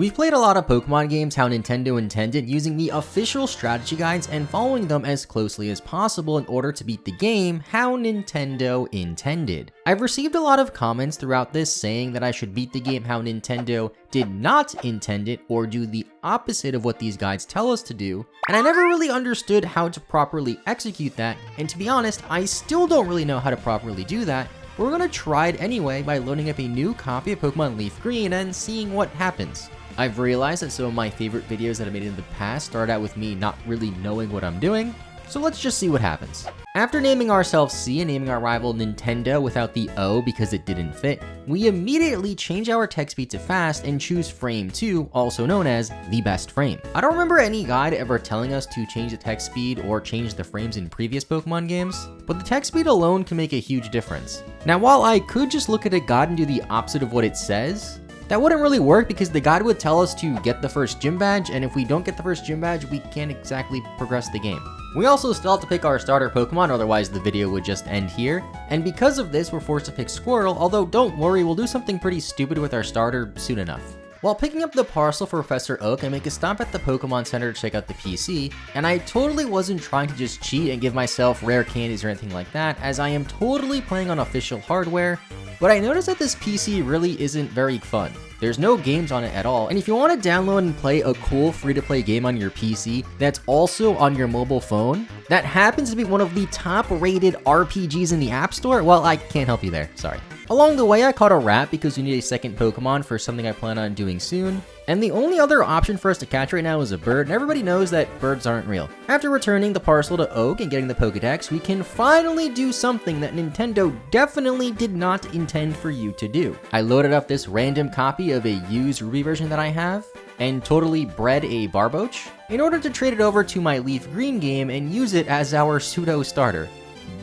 We've played a lot of Pokemon games how Nintendo intended, using the official strategy guides and following them as closely as possible in order to beat the game how Nintendo intended. I've received a lot of comments throughout this saying that I should beat the game how Nintendo did not intend it or do the opposite of what these guides tell us to do, and I never really understood how to properly execute that, and to be honest, I still don't really know how to properly do that. We're gonna try it anyway by loading up a new copy of Pokemon Leaf Green and seeing what happens. I've realized that some of my favorite videos that I made in the past started out with me not really knowing what I'm doing, so let's just see what happens. After naming ourselves C and naming our rival Nintendo without the O because it didn't fit, we immediately change our text speed to fast and choose frame 2, also known as the best frame. I don't remember any guide ever telling us to change the text speed or change the frames in previous Pokemon games, but the text speed alone can make a huge difference. Now, while I could just look at a guide and do the opposite of what it says, that wouldn't really work because the guide would tell us to get the first gym badge, and if we don't get the first gym badge, we can't exactly progress the game. We also still have to pick our starter Pokemon, otherwise the video would just end here, and because of this, we're forced to pick Squirtle, although don't worry, we'll do something pretty stupid with our starter soon enough. While picking up the parcel for Professor Oak, I make a stop at the Pokemon Center to check out the PC, and I totally wasn't trying to just cheat and give myself rare candies or anything like that, as I am totally playing on official hardware, but I noticed that this PC really isn't very fun. There's no games on it at all, and if you want to download and play a cool free-to-play game on your PC that's also on your mobile phone, that happens to be one of the top-rated RPGs in the App Store, well, I can't help you there, sorry. Along the way, I caught a rat because we need a second Pokemon for something I plan on doing soon, and the only other option for us to catch right now is a bird, and everybody knows that birds aren't real. After returning the parcel to Oak and getting the Pokedex, we can finally do something that Nintendo definitely did not intend for you to do. I loaded up this random copy of a used Ruby version that I have, and totally bred a Barboach, in order to trade it over to my Leaf Green game and use it as our pseudo starter.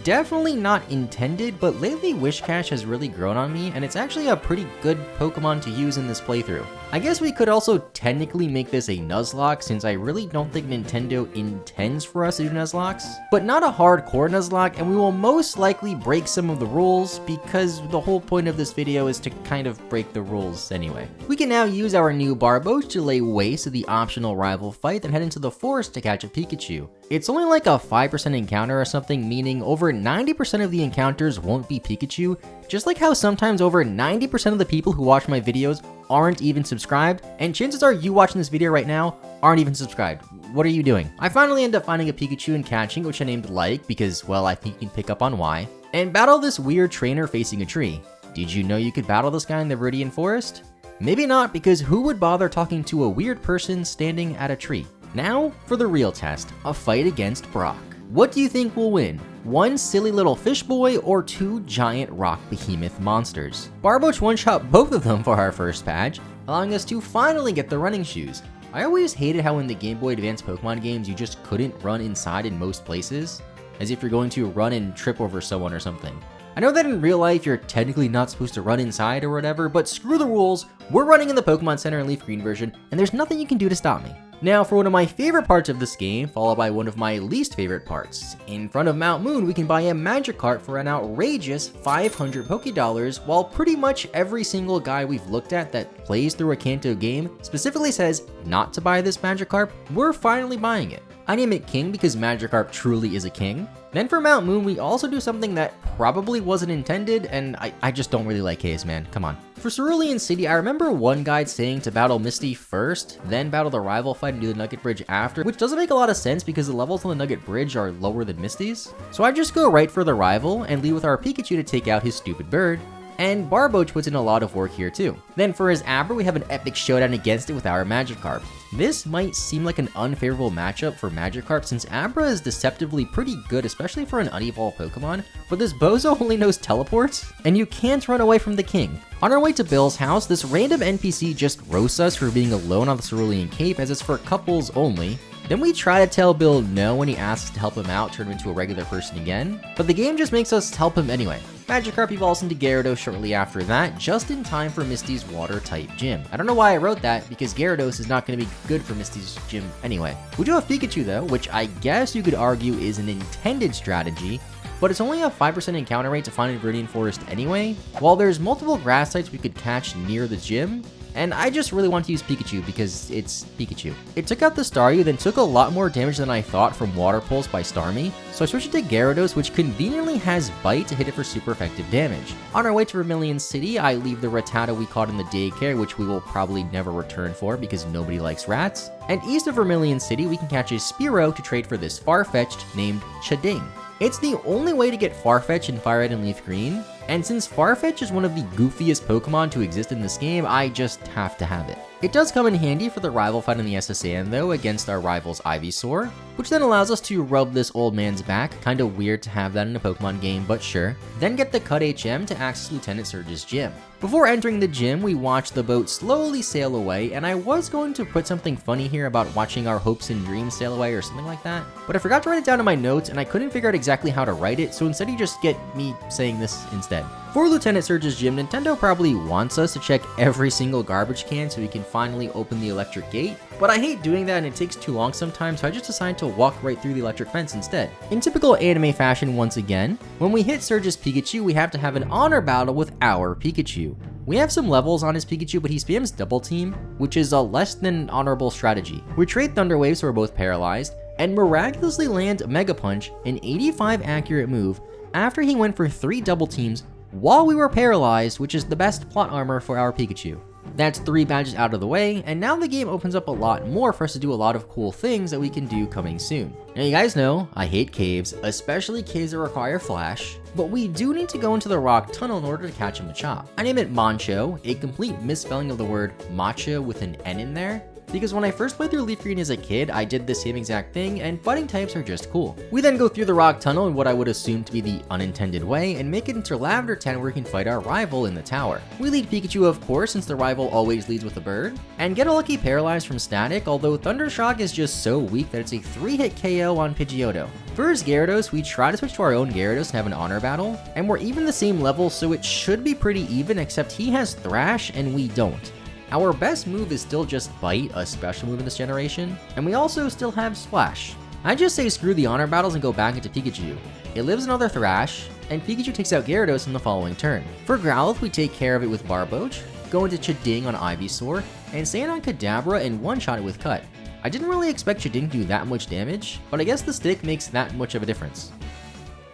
Definitely not intended, but lately Wishcash has really grown on me, and it's actually a pretty good Pokemon to use in this playthrough. I guess we could also technically make this a Nuzlocke, since I really don't think Nintendo intends for us to do Nuzlockes, but not a hardcore Nuzlocke, and we will most likely break some of the rules, because the whole point of this video is to kind of break the rules anyway. We can now use our new Barboach to lay waste to the optional rival fight, then head into the forest to catch a Pikachu. It's only like a 5% encounter or something, meaning over 90% of the encounters won't be Pikachu, just like how sometimes over 90% of the people who watch my videos aren't even subscribed, and chances are you watching this video right now aren't even subscribed. What are you doing? I finally end up finding a Pikachu and catching, which I named Like, because, well, I think you can pick up on why, and battle this weird trainer facing a tree. Did you know you could battle this guy in the Viridian Forest? Maybe not, because who would bother talking to a weird person standing at a tree? Now, for the real test, a fight against Brock. What do you think will win? One silly little fish boy or two giant rock behemoth monsters? Barboach one-shot both of them for our first badge, allowing us to finally get the running shoes. I always hated how in the Game Boy Advance Pokemon games you just couldn't run inside in most places, as if you're going to run and trip over someone or something. I know that in real life you're technically not supposed to run inside or whatever, but screw the rules, we're running in the Pokemon Center and Leaf Green version, and there's nothing you can do to stop me. Now for one of my favorite parts of this game, followed by one of my least favorite parts. In front of Mount Moon, we can buy a Magikarp for an outrageous 500 Pokédollars, while pretty much every single guy we've looked at that plays through a Kanto game specifically says not to buy this Magikarp. We're finally buying it. I name it King because Magikarp truly is a king. Then for Mount Moon, we also do something that probably wasn't intended, and I just don't really like haze, man, come on. For Cerulean City, I remember one guide saying to battle Misty first, then battle the rival fight and do the Nugget Bridge after, which doesn't make a lot of sense because the levels on the Nugget Bridge are lower than Misty's. So I just go right for the rival and leave with our Pikachu to take out his stupid bird. And Barboach puts in a lot of work here too. Then for his Abra, we have an epic showdown against it with our Magikarp. This might seem like an unfavorable matchup for Magikarp since Abra is deceptively pretty good, especially for an unevolved Pokemon, but this bozo only knows teleports, and you can't run away from the king. On our way to Bill's house, this random NPC just roasts us for being alone on the Cerulean Cape as it's for couples only. Then we try to tell Bill no when he asks to help him out, turn him into a regular person again, but the game just makes us help him anyway. Magikarp evolves into Gyarados shortly after that, just in time for Misty's Water-type gym. I don't know why I wrote that, because Gyarados is not going to be good for Misty's gym anyway. We do have Pikachu though, which I guess you could argue is an intended strategy, but it's only a 5% encounter rate to find in Viridian Forest anyway. While there's multiple grass types we could catch near the gym, and I just really want to use Pikachu because it's Pikachu. It took out the Staryu, then took a lot more damage than I thought from Water Pulse by Starmie, so I switched it to Gyarados, which conveniently has Bite to hit it for super effective damage. On our way to Vermilion City, I leave the Rattata we caught in the daycare, which we will probably never return for because nobody likes rats. And east of Vermilion City, we can catch a Spearow to trade for this Farfetch'd named Chiding. It's the only way to get Farfetch in Fire Red and Leaf Green, and since Farfetch is one of the goofiest Pokemon to exist in this game, I just have to have it. It does come in handy for the rival fight in the SSN though, against our rival's Ivysaur, which then allows us to rub this old man's back. Kinda weird to have that in a Pokemon game, but sure. Then get the Cut HM to access Lieutenant Surge's gym. Before entering the gym, we watch the boat slowly sail away, and I was going to put something funny here about watching our hopes and dreams sail away or something like that, but I forgot to write it down in my notes and I couldn't figure out exactly how to write it, so instead you just get me saying this instead. For Lieutenant Surge's gym, Nintendo probably wants us to check every single garbage can so we can finally open the electric gate, but I hate doing that and it takes too long sometimes, so I just decided to walk right through the electric fence instead. In typical anime fashion once again, when we hit Surge's Pikachu, we have to have an honor battle with our Pikachu. We have some levels on his Pikachu, but he spams Double Team, which is a less than honorable strategy. We trade Thunder Wave so we're both paralyzed, and miraculously land Mega Punch, an 85 accurate move, after he went for 3 Double Teams while we were paralyzed, which is the best plot armor for our Pikachu. That's 3 badges out of the way, and now the game opens up a lot more for us to do a lot of cool things that we can do coming soon. Now you guys know, I hate caves, especially caves that require flash, but we do need to go into the rock tunnel in order to catch a Machop. I name it Moncho, a complete misspelling of the word matcha with an N in there, because when I first played through Leaf Green as a kid, I did the same exact thing, and fighting types are just cool. We then go through the rock tunnel in what I would assume to be the unintended way, and make it into Lavender Town where we can fight our rival in the tower. We lead Pikachu of course, since the rival always leads with a bird, and get a lucky paralyzed from static, although Thunder Shock is just so weak that it's a 3-hit KO on Pidgeotto. For his Gyarados, we try to switch to our own Gyarados and have an honor battle, and we're even the same level, so it should be pretty even, except he has Thrash and we don't. Our best move is still just Bite, a special move in this generation, and we also still have Splash. I just say screw the honor battles and go back into Pikachu. It lives another Thrash, and Pikachu takes out Gyarados in the following turn. For Growlithe, we take care of it with Barboach, go into Chiding on Ivysaur, and stand on Kadabra and one-shot it with Cut. I didn't really expect Chiding to do that much damage, but I guess the stick makes that much of a difference.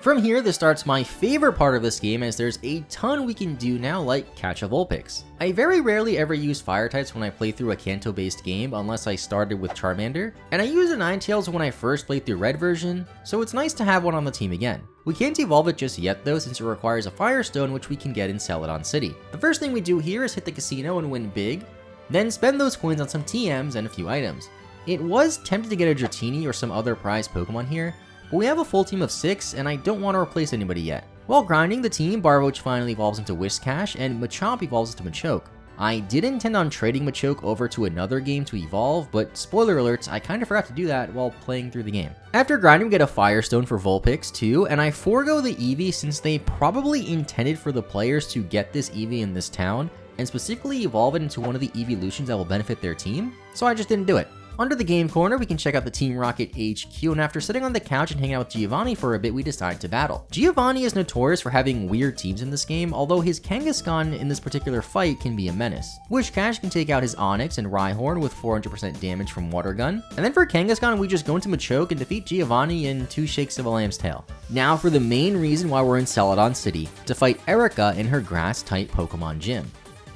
From here, this starts my favorite part of this game, as there's a ton we can do now, like catch a Vulpix. I very rarely ever use fire types when I play through a Kanto based game unless I started with Charmander, and I used a Ninetales when I first played through Red version, so it's nice to have one on the team again. We can't evolve it just yet though, since it requires a Firestone which we can get in Celadon City. The first thing we do here is hit the casino and win big, then spend those coins on some TMs and a few items. It was tempted to get a Dratini or some other prized Pokemon here, but we have a full team of 6 and I don't want to replace anybody yet. While grinding the team, Barboach finally evolves into Whiscash and Machamp evolves into Machoke. I did intend on trading Machoke over to another game to evolve, but spoiler alerts, I kinda forgot to do that while playing through the game. After grinding, we get a Firestone for Vulpix too, and I forego the Eevee since they probably intended for the players to get this Eevee in this town, and specifically evolve it into one of the evolutions that will benefit their team, so I just didn't do it. Under the game corner, we can check out the Team Rocket HQ, and after sitting on the couch and hanging out with Giovanni for a bit, we decide to battle. Giovanni is notorious for having weird teams in this game, although his Kangaskhan in this particular fight can be a menace. Whiscash can take out his Onix and Rhyhorn with 400% damage from Water Gun, and then for Kangaskhan, we just go into Machoke and defeat Giovanni in 2 shakes of a lamb's tail. Now for the main reason why we're in Celadon City, to fight Erika in her Grass-type Pokemon gym.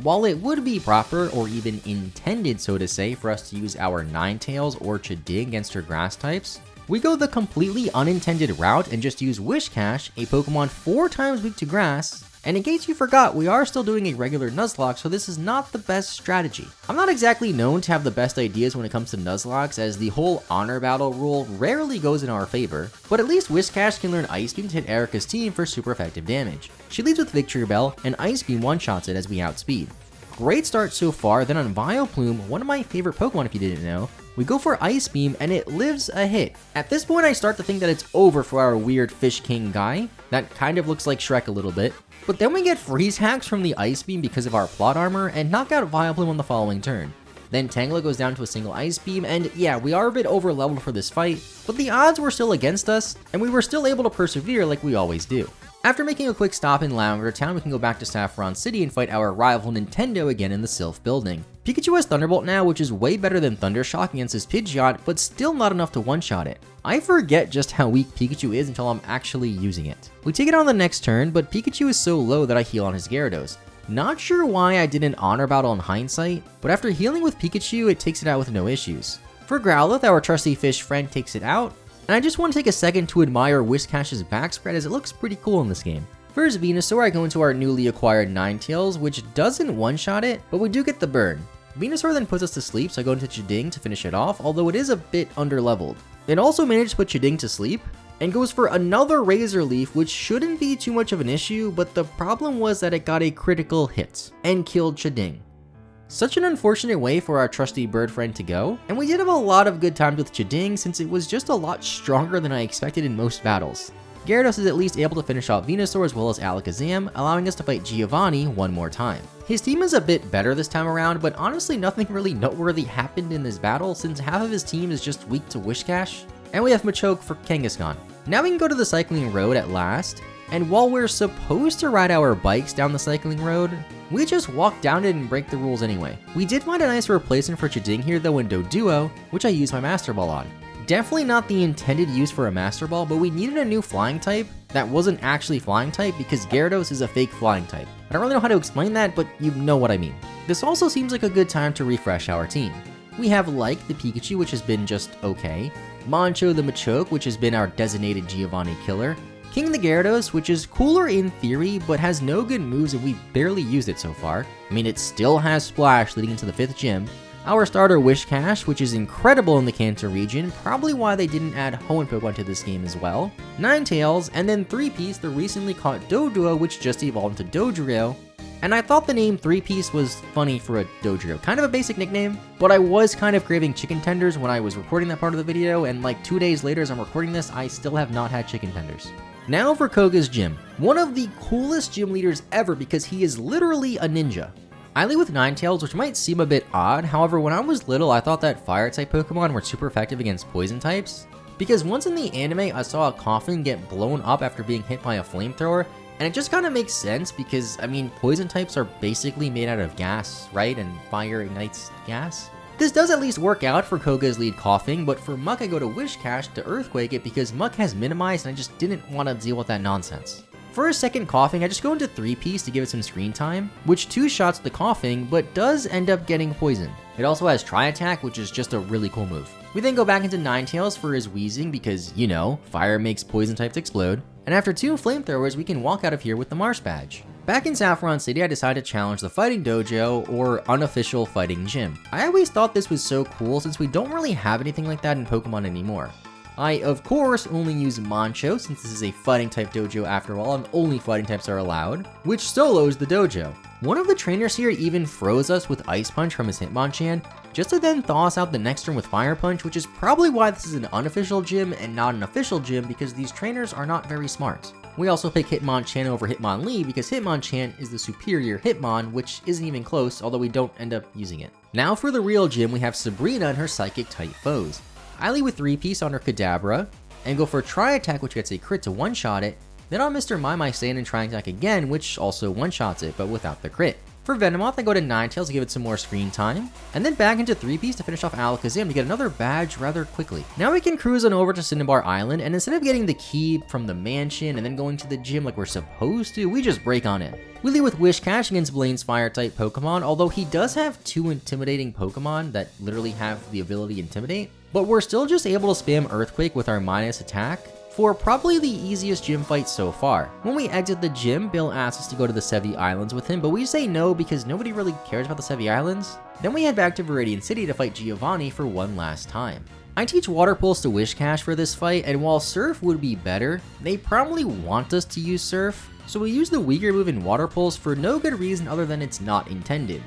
While it would be proper, or even intended so to say, for us to use our Ninetales or Chiding against her grass types, we go the completely unintended route and just use Whiscash, a Pokemon 4 times weak to grass, and in case you forgot, we are still doing a regular Nuzlocke, so this is not the best strategy. I'm not exactly known to have the best ideas when it comes to Nuzlocks, as the whole honor battle rule rarely goes in our favor, but at least Whiscash can learn Ice Beam to hit Erika's team for super effective damage. She leads with Victory Bell, and Ice Beam one-shots it as we outspeed. Great start so far. Then on Vileplume, one of my favorite Pokemon if you didn't know, we go for Ice Beam and it lives a hit. At this point I start to think that it's over for our weird Fish King guy, that kind of looks like Shrek a little bit. But then we get freeze hacks from the Ice Beam because of our plot armor and knock out Vileplume on the following turn. Then Tangela goes down to a single Ice Beam, and yeah, we are a bit over leveled for this fight, but the odds were still against us, and we were still able to persevere like we always do. After making a quick stop in Lavender Town, we can go back to Saffron City and fight our rival Nintendo again in the Sylph building. Pikachu has Thunderbolt now, which is way better than Thunder Shock against his Pidgeot, but still not enough to one-shot it. I forget just how weak Pikachu is until I'm actually using it. We take it on the next turn, but Pikachu is so low that I heal on his Gyarados. Not sure why I did an Honor Battle in hindsight, but after healing with Pikachu, it takes it out with no issues. For Growlithe, our trusty fish friend takes it out, and I just want to take a second to admire Whiscash's backspread as it looks pretty cool in this game. First Venusaur, I go into our newly acquired Ninetales, which doesn't one-shot it, but we do get the burn. Venusaur then puts us to sleep, so I go into Chiding to finish it off, although it is a bit underleveled. It also managed to put Chiding to sleep, and goes for another Razor Leaf, which shouldn't be too much of an issue, but the problem was that it got a critical hit, and killed Chiding. Such an unfortunate way for our trusty bird friend to go, and we did have a lot of good times with Chiding since it was just a lot stronger than I expected in most battles. Gyarados is at least able to finish off Venusaur as well as Alakazam, allowing us to fight Giovanni one more time. His team is a bit better this time around, but honestly nothing really noteworthy happened in this battle since half of his team is just weak to Whiscash, and we have Machoke for Kangaskhan. Now we can go to the cycling road at last, and while we're supposed to ride our bikes down the cycling road, we just walk down it and break the rules anyway. We did find a nice replacement for Chiding here though in Doduo, which I used my Master Ball on. Definitely not the intended use for a Master Ball, but we needed a new flying type that wasn't actually flying type because Gyarados is a fake flying type. I don't really know how to explain that, but you know what I mean. This also seems like a good time to refresh our team. We have Like the Pikachu, which has been just okay, Mancho the Machoke, which has been our designated Giovanni killer, King the Gyarados, which is cooler in theory, but has no good moves and we've barely used it so far. I mean, it still has Splash leading into the 5th gym. Our starter Whiscash, which is incredible in the Kanto region, probably why they didn't add Hoenn Pokemon to this game as well. Ninetales, and then 3-Piece, the recently caught Doduo, which just evolved into Dodrio. And I thought the name 3-Piece was funny for a Dodrio, kind of a basic nickname, but I was kind of craving chicken tenders when I was recording that part of the video, and like 2 days later as I'm recording this, I still have not had chicken tenders. Now for Koga's gym, one of the coolest gym leaders ever because he is literally a ninja. I lead with Ninetales, which might seem a bit odd, however when I was little I thought that fire type Pokemon were super effective against poison types, because once in the anime I saw a coffin get blown up after being hit by a flamethrower, and it just kind of makes sense because, I mean, poison types are basically made out of gas, right? And fire ignites gas. This does at least work out for Koga's lead Coughing, but for Muck I go to Whiscash to Earthquake it because Muck has minimized and I just didn't want to deal with that nonsense. For a second Coughing, I just go into 3-Piece to give it some screen time, which 2-shots the Coughing, but does end up getting poisoned. It also has Tri-Attack, which is just a really cool move. We then go back into Ninetales for his Wheezing because, you know, fire makes poison types explode. And after 2 flamethrowers, we can walk out of here with the Mars badge. Back in Saffron City, I decided to challenge the Fighting Dojo, or unofficial fighting gym. I always thought this was so cool since we don't really have anything like that in Pokemon anymore. I, of course, only use Mancho since this is a fighting type dojo after all and only fighting types are allowed, which solos the dojo. One of the trainers here even froze us with Ice Punch from his Hitmonchan, just to then thaw us out the next turn with Fire Punch, which is probably why this is an unofficial gym and not an official gym because these trainers are not very smart. We also pick Hitmonchan over Hitmonlee because Hitmonchan is the superior Hitmon, which isn't even close, although we don't end up using it. Now for the real gym, we have Sabrina and her psychic type foes. I lead with 3-Piece on her Kadabra, and go for Tri-Attack, which gets a crit to one-shot it, then on Mr. Mime I stand and Tri-Attack again, which also one-shots it, but without the crit. For Venomoth, I go to Ninetales to give it some more screen time, and then back into 3-Piece to finish off Alakazam to get another badge rather quickly. Now we can cruise on over to Cinnabar Island, and instead of getting the key from the mansion and then going to the gym like we're supposed to, we just break on in. We lead with Whiscash against Blaine's Fire-type Pokemon, although he does have 2 intimidating Pokemon that literally have the ability to Intimidate, but we're still just able to spam Earthquake with our minus attack for probably the easiest gym fight so far. When we exit the gym, Bill asks us to go to the Sevi Islands with him, but we say no because nobody really cares about the Sevi Islands. Then we head back to Viridian City to fight Giovanni for one last time. I teach Water Pulse to Whiscash for this fight, and while Surf would be better, they probably want us to use Surf, so we use the weaker move in Water Pulse for no good reason other than it's not intended.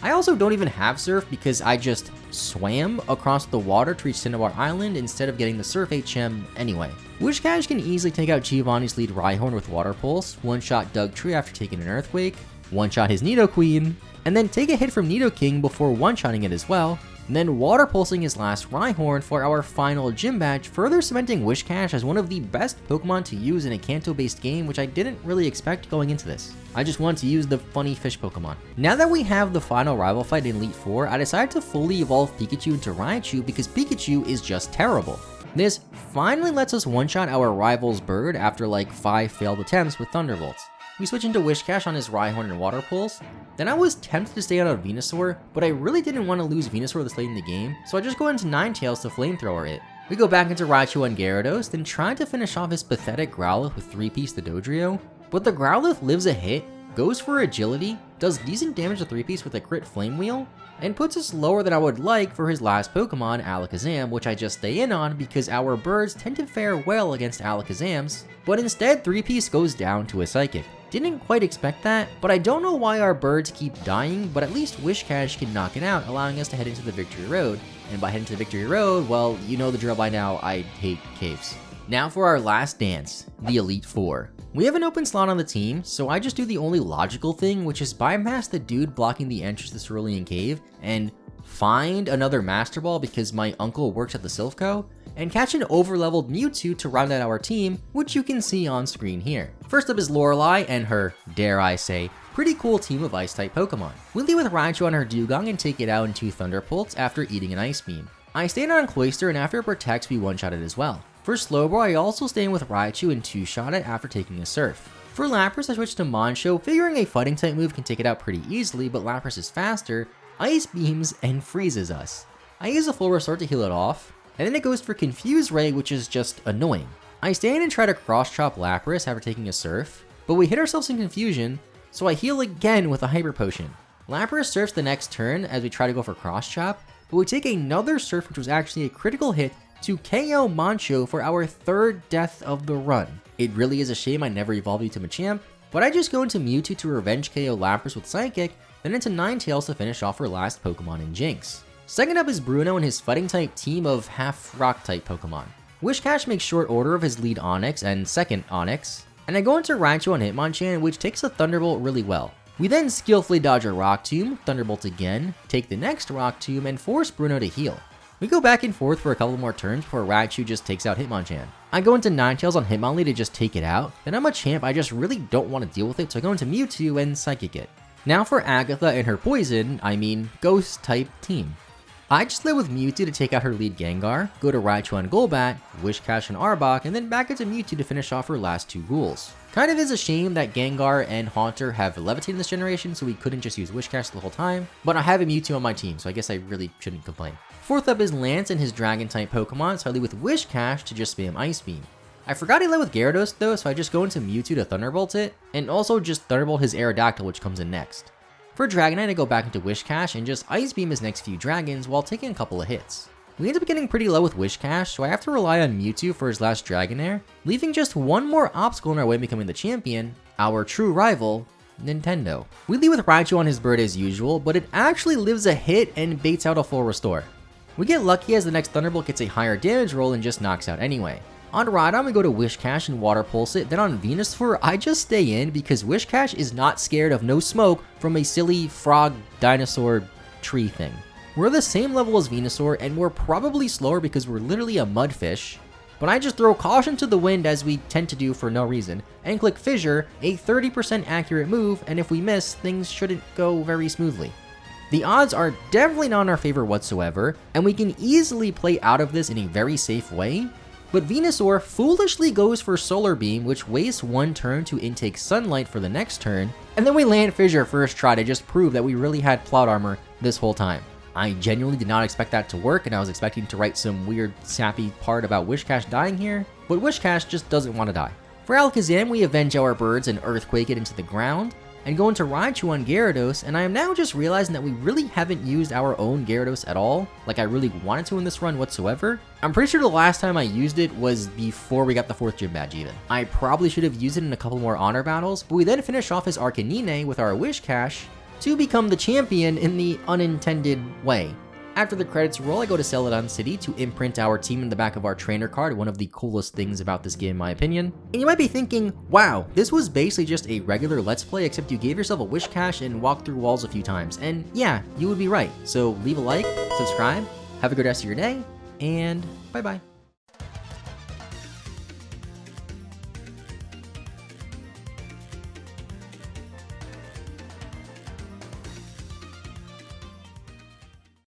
I also don't even have Surf because I just swam across the water to reach Cinnabar Island instead of getting the Surf HM anyway. Whiscash can easily take out Giovanni's lead Rhyhorn with Water Pulse, one-shot Dugtree after taking an Earthquake, one-shot his Nidoqueen, and then take a hit from Nidoking before one-shotting it as well, and then water pulsing his last Rhyhorn for our final gym badge, further cementing Whiscash as one of the best Pokemon to use in a Kanto-based game, which I didn't really expect going into this. I just wanted to use the funny fish Pokemon. Now that we have the final rival fight in Elite Four, I decided to fully evolve Pikachu into Raichu because Pikachu is just terrible. This finally lets us one-shot our rival's bird after like 5 failed attempts with Thunderbolts. We switch into Whiscash on his Rhyhorn and Water Pulse. Then I was tempted to stay out on Venusaur, but I really didn't want to lose Venusaur this late in the game, so I just go into Ninetales to Flamethrower it. We go back into Raichu on Gyarados, then try to finish off his pathetic Growlithe with 3-piece the Dodrio, but the Growlithe lives a hit, goes for agility, does decent damage to 3-piece with a crit Flame Wheel, and puts us lower than I would like for his last Pokemon, Alakazam, which I just stay in on because our birds tend to fare well against Alakazams, but instead 3-piece goes down to a Psychic. Didn't quite expect that, but I don't know why our birds keep dying, but at least Whiscash can knock it out, allowing us to head into the Victory Road. And by heading to the Victory Road, well, you know the drill by now, I hate caves. Now for our last dance, the Elite Four. We have an open slot on the team, so I just do the only logical thing, which is bypass the dude blocking the entrance to Cerulean Cave, and find another Master Ball because my uncle works at the Silph Co, and catch an overleveled Mewtwo to round out our team, which you can see on screen here. First up is Lorelei and her, dare I say, pretty cool team of Ice-type Pokemon. We lead with Raichu on her Dugong and take it out in 2 Thunderbolts after eating an Ice Beam. I stay in on Cloyster, and after it protects, we one-shot it as well. For Slowbro, I also stay in with Raichu and 2-shot it after taking a Surf. For Lapras, I switch to Monsho, figuring a fighting type move can take it out pretty easily, but Lapras is faster, Ice Beams, and freezes us. I use a full restore to heal it off, and then it goes for Confuse Ray, which is just annoying. I stay in and try to cross-chop Lapras after taking a Surf, but we hit ourselves in confusion, so I heal again with a Hyper Potion. Lapras surfs the next turn as we try to go for cross-chop, but we take another Surf, which was actually a critical hit, to KO Monsho for our 3rd death of the run. It really is a shame I never evolved you to Machamp, but I just go into Mewtwo to revenge KO Lapras with Psychic, then into Ninetales to finish off our last Pokemon in Jinx. Second up is Bruno and his fighting type team of half rock type Pokemon. Whiscash makes short order of his lead Onix and second Onix, and I go into Raichu on Hitmonchan, which takes a Thunderbolt really well. We then skillfully dodge a Rock Tomb, Thunderbolt again, take the next Rock Tomb, and force Bruno to heal. We go back and forth for a couple more turns before Raichu just takes out Hitmonchan. I go into Ninetales on Hitmonlee to just take it out, then I'm a champ, I just really don't want to deal with it, so I go into Mewtwo and Psychic it. Now for Agatha and her Ghost type team. I just live with Mewtwo to take out her lead Gengar, go to Raichu on Golbat, Whiscash and Arbok, and then back into Mewtwo to finish off her last 2 ghouls. Kind of is a shame that Gengar and Haunter have levitated this generation, so we couldn't just use Whiscash the whole time, but I have a Mewtwo on my team, so I guess I really shouldn't complain. Fourth up is Lance and his Dragon-type Pokemon, so I lead with Whiscash to just spam Ice Beam. I forgot he led with Gyarados though, so I just go into Mewtwo to Thunderbolt it, and also just Thunderbolt his Aerodactyl, which comes in next. For Dragonite, I go back into Whiscash and just Ice Beam his next few dragons while taking a couple of hits. We end up getting pretty low with Whiscash, so I have to rely on Mewtwo for his last Dragonair, leaving just one more obstacle in our way becoming the champion, our true rival, Nintendo. We lead with Raichu on his bird as usual, but it actually lives a hit and baits out a full restore. We get lucky as the next Thunderbolt gets a higher damage roll and just knocks out anyway. On Rhydon, we go to Whiscash and Water Pulse it, then on Venusaur, I just stay in because Whiscash is not scared of no smoke from a silly frog dinosaur tree thing. We're the same level as Venusaur, and we're probably slower because we're literally a mudfish, but I just throw caution to the wind as we tend to do for no reason, and click Fissure, a 30% accurate move, and if we miss, things shouldn't go very smoothly. The odds are definitely not in our favor whatsoever, and we can easily play out of this in a very safe way, but Venusaur foolishly goes for Solar Beam, which wastes 1 turn to intake Sunlight for the next turn, and then we land Fissure first try to just prove that we really had Plot Armor this whole time. I genuinely did not expect that to work, and I was expecting to write some weird sappy part about Whiscash dying here, but Whiscash just doesn't want to die. For Alakazam, we avenge our birds and Earthquake it into the ground, and go into Raichu on Gyarados, and I am now just realizing that we really haven't used our own Gyarados at all, like I really wanted to in this run whatsoever. I'm pretty sure the last time I used it was before we got the 4th gym badge even. I probably should have used it in a couple more honor battles, but we then finish off his Arcanine with our Whiscash to become the champion in the unintended way. After the credits roll, I go to Celadon City to imprint our team in the back of our trainer card, one of the coolest things about this game in my opinion. And you might be thinking, wow, this was basically just a regular Let's Play except you gave yourself a Whiscash and walked through walls a few times. And yeah, you would be right. So leave a like, subscribe, have a good rest of your day, and bye-bye.